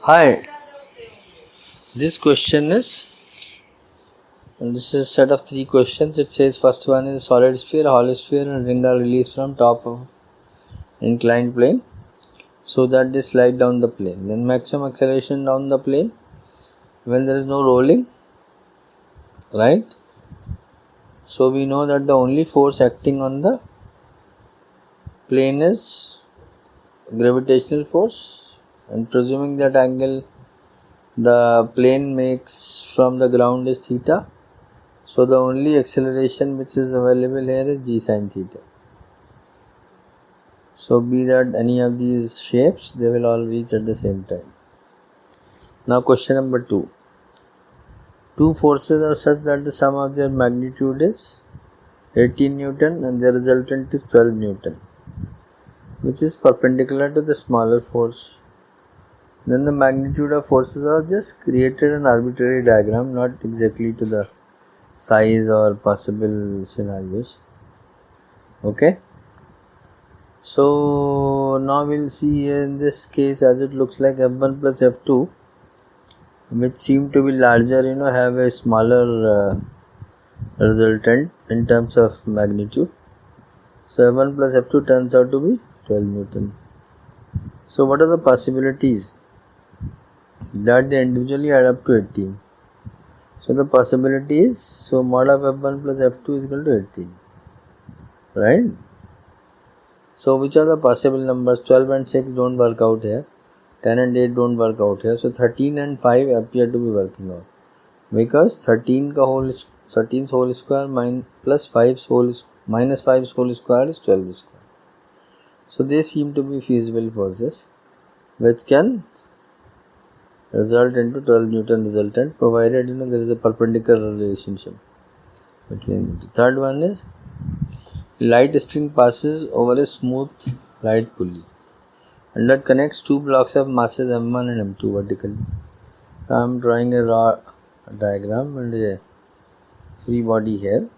Hi, this question is, and this is a set of three questions. It says first one is solid sphere, hollow sphere, and ring are released from top of inclined plane so that they slide down the plane. Then maximum acceleration down the plane when there is no rolling, right? So we know that the only force acting on the plane is gravitational force, and presuming that angle the plane makes from the ground is theta. So the only acceleration which is available here is g sin theta. So be that any of these shapes, they will all reach at the same time. Now question number 2. Two forces are such that the sum of their magnitude is 18 Newton and their resultant is 12 Newton, which is perpendicular to the smaller force. Then the magnitude of forces are just created an arbitrary diagram, not exactly to the size or possible scenarios. Okay. So now we'll see in this case, as it looks like F1 plus F2, which seem to be larger, have a smaller resultant in terms of magnitude. So F1 plus F2 turns out to be 12 Newton. So what are the possibilities? That they individually add up to 18. So the possibility is, so mod of F1 plus F2 is equal to 18. Right? So which are the possible numbers? 12 and 6 don't work out here. 10 and 8 don't work out here. So 13 and 5 appear to be working out. Because 13's whole square minus 5's whole square is 12 square. So they seem to be feasible forces which can result into 12 Newton resultant, provided there is a perpendicular relationship between them. The third one is, light string passes over a smooth light pulley and that connects two blocks of masses M1 and M2 vertically. I am drawing a raw diagram and a free body here.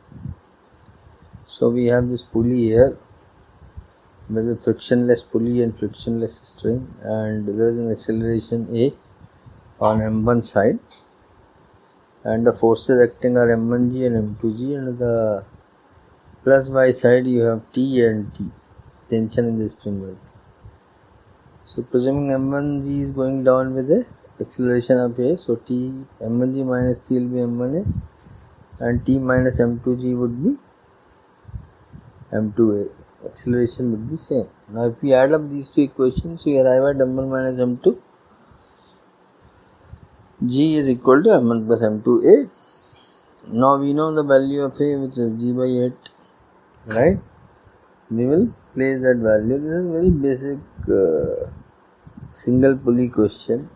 So we have this pulley here with a frictionless pulley and frictionless string, and there is an acceleration A on M1 side, and the forces acting are M1G and M2G, and the plus Y side you have T and T, tension in the spring work. So presuming M1G is going down with the acceleration of A, so M1G minus T will be M1A and T minus M2G would be M2A. Acceleration would be same. Now if we add up these two equations, we arrive at M1 minus M2. G is equal to M1 plus M2A. Now we know the value of A, which is G by 8, right? We will place that value. This is very basic single pulley question.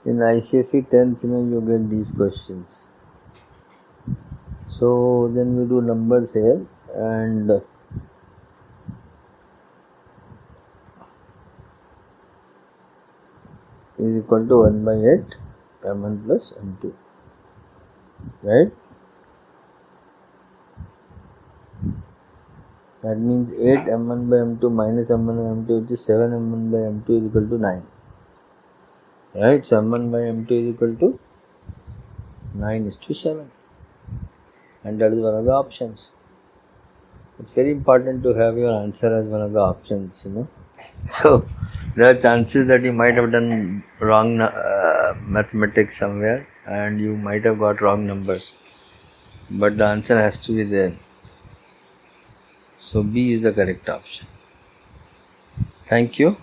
In ICSE 10th, you get these questions. So then we do numbers here, and is equal to 1 by 8 M1 plus M2, right? That means 8 M1 by M2 minus M1 by M2, which is 7 M1 by M2 is equal to 9, right? So M1 by M2 is equal to 9:7, and that is one of the options. It's very important to have your answer as one of the options, So there are chances that you might have done wrong mathematics somewhere and you might have got wrong numbers, but the answer has to be there. So B is the correct option. Thank you.